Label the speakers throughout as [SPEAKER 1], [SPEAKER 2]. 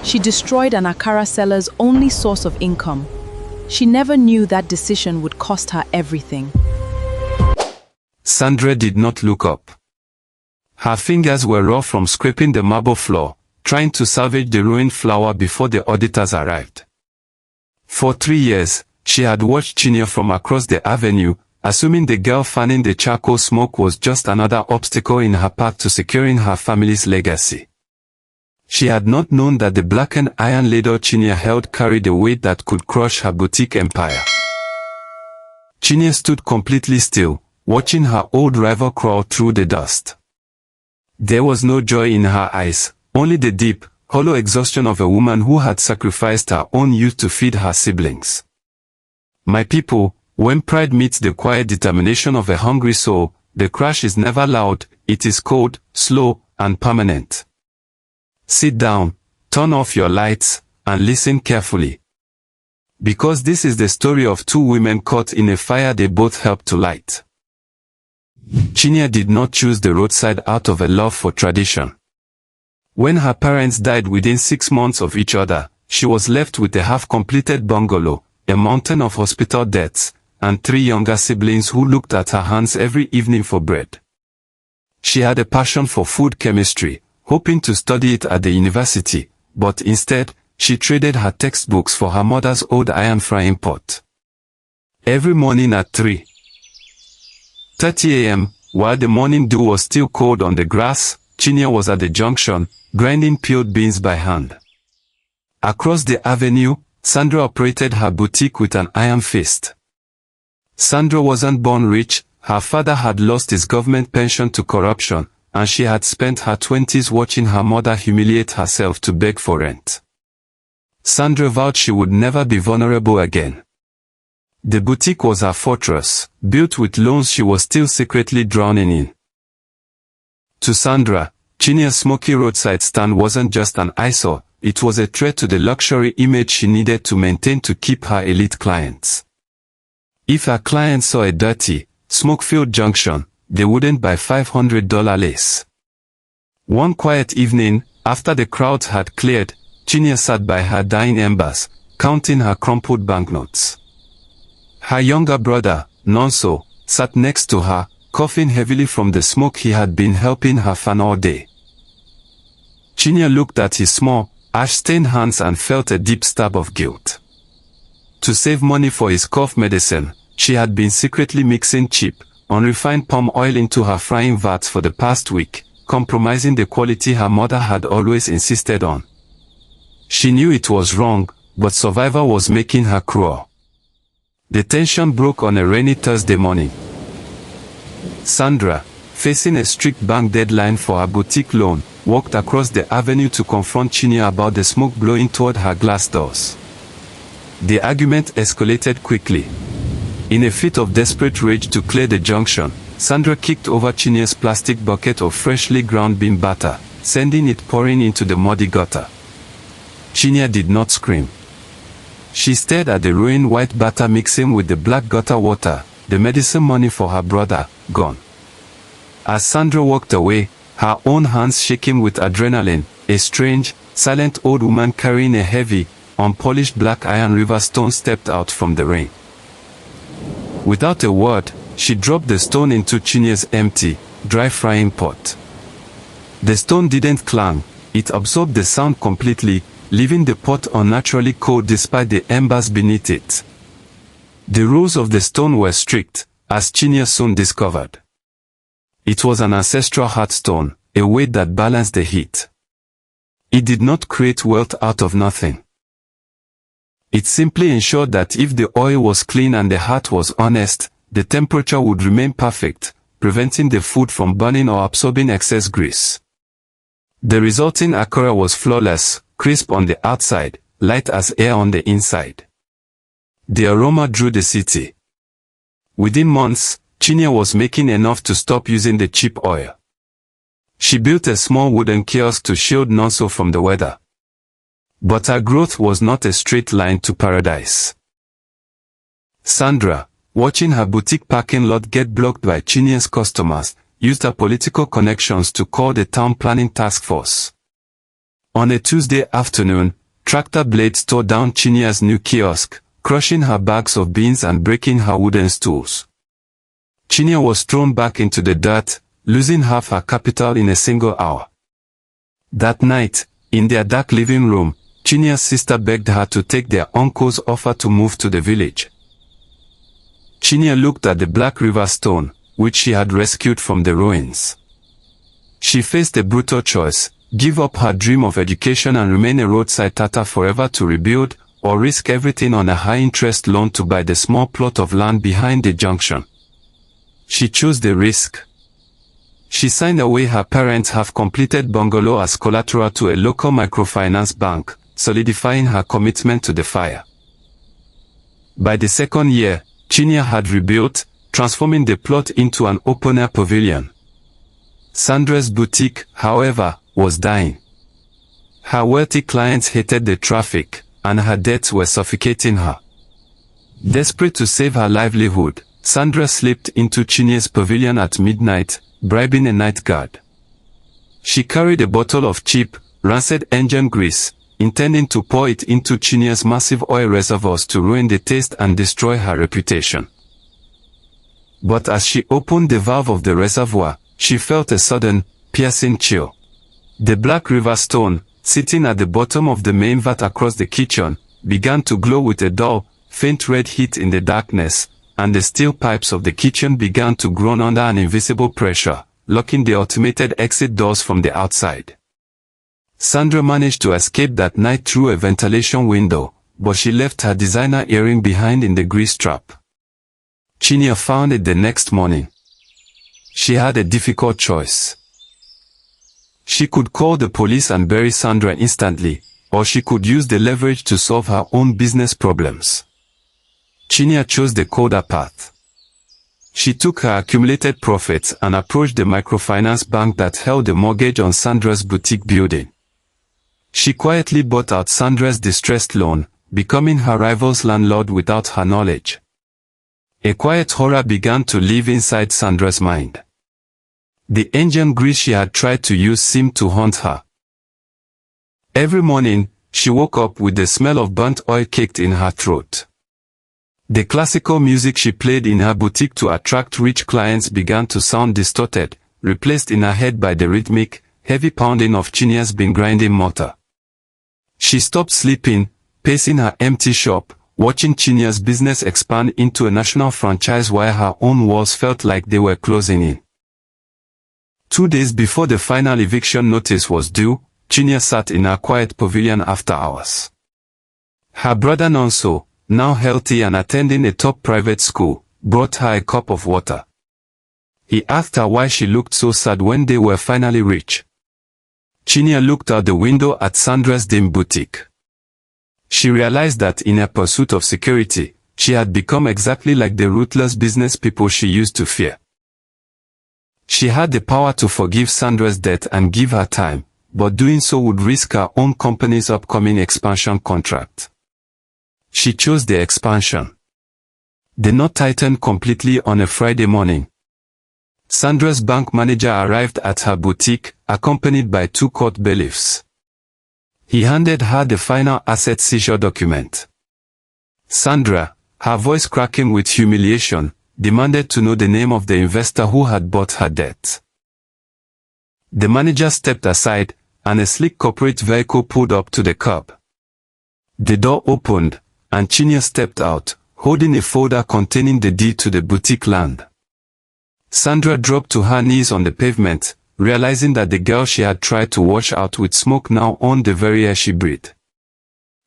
[SPEAKER 1] She destroyed an Akara seller's only source of income. She never knew that decision would cost her everything.
[SPEAKER 2] Sandra did not look up. Her fingers were raw from scraping the marble floor, trying to salvage the ruined flower before the auditors arrived. For 3 years, she had watched Chinyere from across the avenue, assuming the girl fanning the charcoal smoke was just another obstacle in her path to securing her family's legacy. She had not known that the blackened iron ladle Chinyere held carried a weight that could crush her boutique empire. Chinyere stood completely still, watching her old rival crawl through the dust. There was no joy in her eyes, only the deep, hollow exhaustion of a woman who had sacrificed her own youth to feed her siblings. My people, when pride meets the quiet determination of a hungry soul, the crash is never loud, it is cold, slow, and permanent. Sit down, turn off your lights, and listen carefully. Because this is the story of two women caught in a fire they both helped to light. Chinyere did not choose the roadside out of a love for tradition. When her parents died within 6 months of each other, she was left with a half-completed bungalow, a mountain of hospital debts, and 3 younger siblings who looked at her hands every evening for bread. She had a passion for food chemistry, hoping to study it at the university, but instead, she traded her textbooks for her mother's old iron frying pot. Every morning at 3:30 a.m., while the morning dew was still cold on the grass, Chinyere was at the junction, grinding peeled beans by hand. Across the avenue, Sandra operated her boutique with an iron fist. Sandra wasn't born rich, her father had lost his government pension to corruption, and she had spent her 20s watching her mother humiliate herself to beg for rent. Sandra vowed she would never be vulnerable again. The boutique was her fortress, built with loans she was still secretly drowning in. To Sandra, Chinyere's Smoky roadside stand wasn't just an eyesore, it was a threat to the luxury image she needed to maintain to keep her elite clients. If her clients saw a dirty, smoke-filled junction, they wouldn't buy $500 lace. One quiet evening, after the crowds had cleared, Chinyere sat by her dying embers, counting her crumpled banknotes. Her younger brother, Nonso, sat next to her, coughing heavily from the smoke he had been helping her fan all day. Chinyere looked at his small, ash-stained hands and felt a deep stab of guilt. To save money for his cough medicine, she had been secretly mixing cheap, unrefined palm oil into her frying vats for the past week, compromising the quality her mother had always insisted on. She knew it was wrong, but survival was making her cruel. The tension broke on a rainy Thursday morning. Sandra, facing a strict bank deadline for her boutique loan, walked across the avenue to confront Chinyere about the smoke blowing toward her glass doors. The argument escalated quickly. In a fit of desperate rage to clear the junction, Sandra kicked over Chinyere's plastic bucket of freshly ground bean batter, sending it pouring into the muddy gutter. Chinyere did not scream. She stared at the ruined white batter mixing with the black gutter water, the medicine money for her brother, gone. As Sandra walked away, her own hands shaking with adrenaline, a strange, silent old woman carrying a heavy, unpolished black iron river stone stepped out from the rain. Without a word, she dropped the stone into Chinyere's empty, dry frying pot. The stone didn't clang, it absorbed the sound completely, leaving the pot unnaturally cold despite the embers beneath it. The rules of the stone were strict, as Chinyere soon discovered. It was an ancestral heartstone, a weight that balanced the heat. It did not create wealth out of nothing. It simply ensured that if the oil was clean and the heart was honest, the temperature would remain perfect, preventing the food from burning or absorbing excess grease. The resulting Akara was flawless, crisp on the outside, light as air on the inside. The aroma drew the city. Within months, Chinyere was making enough to stop using the cheap oil. She built a small wooden kiosk to shield Nonso from the weather. But her growth was not a straight line to paradise. Sandra, watching her boutique parking lot get blocked by Chinyere's customers, used her political connections to call the town planning task force. On a Tuesday afternoon, tractor blades tore down Chinyere's new kiosk, crushing her bags of beans and breaking her wooden stools. Chinyere was thrown back into the dirt, losing half her capital in a single hour. That night, in their dark living room, Chinyere's sister begged her to take their uncle's offer to move to the village. Chinyere looked at the Black River stone, which she had rescued from the ruins. She faced a brutal choice: give up her dream of education and remain a roadside tata forever to rebuild, or risk everything on a high-interest loan to buy the small plot of land behind the junction. She chose the risk. She signed away her parents' half-completed bungalow as collateral to a local microfinance bank, solidifying her commitment to the fire. By the second year, Chinyere had rebuilt, transforming the plot into an open-air pavilion. Sandra's boutique, however, was dying. Her wealthy clients hated the traffic, and her debts were suffocating her. Desperate to save her livelihood, Sandra slipped into Chinyere's pavilion at midnight, bribing a night guard. She carried a bottle of cheap, rancid engine grease, intending to pour it into Chinyere's massive oil reservoirs to ruin the taste and destroy her reputation. But as she opened the valve of the reservoir, she felt a sudden, piercing chill. The Black River stone, sitting at the bottom of the main vat across the kitchen, began to glow with a dull, faint red heat in the darkness, and the steel pipes of the kitchen began to groan under an invisible pressure, locking the automated exit doors from the outside. Sandra managed to escape that night through a ventilation window, but she left her designer earring behind in the grease trap. Chinyere found it the next morning. She had a difficult choice. She could call the police and bury Sandra instantly, or she could use the leverage to solve her own business problems. Chinyere chose the colder path. She took her accumulated profits and approached the microfinance bank that held the mortgage on Sandra's boutique building. She quietly bought out Sandra's distressed loan, becoming her rival's landlord without her knowledge. A quiet horror began to live inside Sandra's mind. The engine grease she had tried to use seemed to haunt her. Every morning, she woke up with the smell of burnt oil caked in her throat. The classical music she played in her boutique to attract rich clients began to sound distorted, replaced in her head by the rhythmic, heavy pounding of Chinyere's bean grinding mortar. She stopped sleeping, pacing her empty shop, watching Chinyere's business expand into a national franchise while her own walls felt like they were closing in. 2 days before the final eviction notice was due, Chinyere sat in her quiet pavilion after hours. Her brother Nonso, now healthy and attending a top private school, brought her a cup of water. He asked her why she looked so sad when they were finally rich. Chinyere looked out the window at Sandra's dim boutique. She realized that in her pursuit of security, she had become exactly like the ruthless business people she used to fear. She had the power to forgive Sandra's debt and give her time, but doing so would risk her own company's upcoming expansion contract. She chose the expansion. The knot tightened completely on a Friday morning. Sandra's bank manager arrived at her boutique, accompanied by 2 court bailiffs. He handed her the final asset seizure document. Sandra, her voice cracking with humiliation, demanded to know the name of the investor who had bought her debt. The manager stepped aside, and a sleek corporate vehicle pulled up to the curb. The door opened, and Chinyere stepped out, holding a folder containing the deed to the boutique land. Sandra dropped to her knees on the pavement, realizing that the girl she had tried to wash out with smoke now owned the very air she breathed.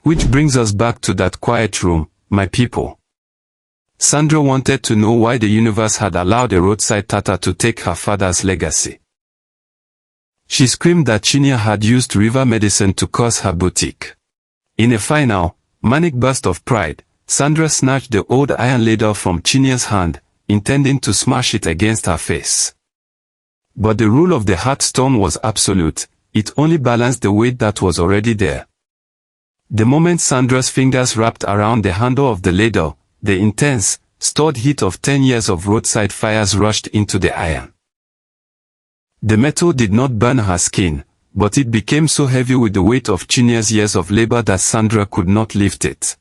[SPEAKER 2] Which brings us back to that quiet room, my people. Sandra wanted to know why the universe had allowed a roadside tata to take her father's legacy. She screamed that Chinyere had used river medicine to curse her boutique. In a final, manic burst of pride, Sandra snatched the old iron ladle from Chinyere's hand, intending to smash it against her face. But the rule of the hearthstone was absolute, it only balanced the weight that was already there. The moment Sandra's fingers wrapped around the handle of the ladle, the intense, stored heat of 10 years of roadside fires rushed into the iron. The metal did not burn her skin, but it became so heavy with the weight of Chinyere's years of labor that Sandra could not lift it.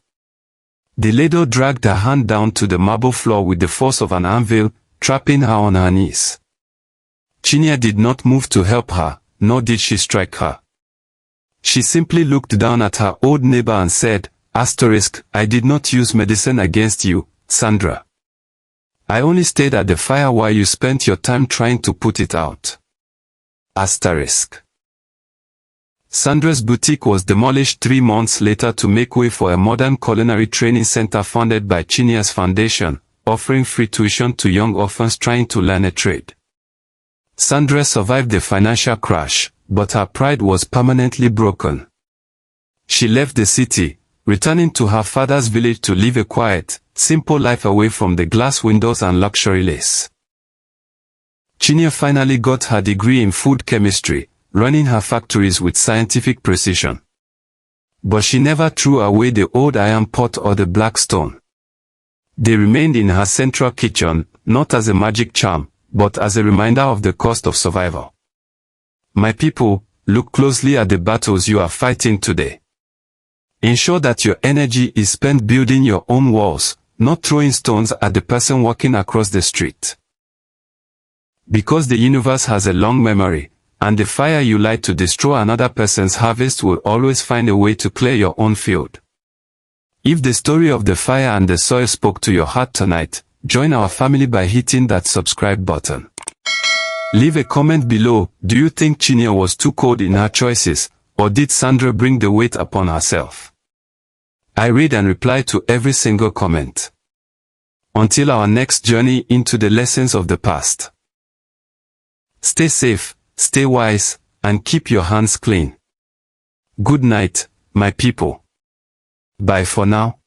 [SPEAKER 2] The ladle dragged her hand down to the marble floor with the force of an anvil, trapping her on her knees. Chinyere did not move to help her, nor did she strike her. She simply looked down at her old neighbor and said, "I did not use medicine against you, Sandra. I only stayed at the fire while you spent your time trying to put it out." Sandra's boutique was demolished 3 months later to make way for a modern culinary training center funded by Chinyere's foundation, offering free tuition to young orphans trying to learn a trade. Sandra survived the financial crash, but her pride was permanently broken. She left the city, returning to her father's village to live a quiet, simple life away from the glass windows and luxury lace. Chinyere finally got her degree in food chemistry, running her factories with scientific precision. But she never threw away the old iron pot or the black stone. They remained in her central kitchen, not as a magic charm, but as a reminder of the cost of survival. My people, look closely at the battles you are fighting today. Ensure that your energy is spent building your own walls, not throwing stones at the person walking across the street. Because the universe has a long memory, and the fire you light to destroy another person's harvest will always find a way to clear your own field. If the story of the fire and the soil spoke to your heart tonight, join our family by hitting that subscribe button. Leave a comment below. Do you think Chinyere was too cold in her choices, or did Sandra bring the weight upon herself? I read and reply to every single comment. Until our next journey into the lessons of the past. Stay safe, stay wise, and keep your hands clean. Good night, my people. Bye for now.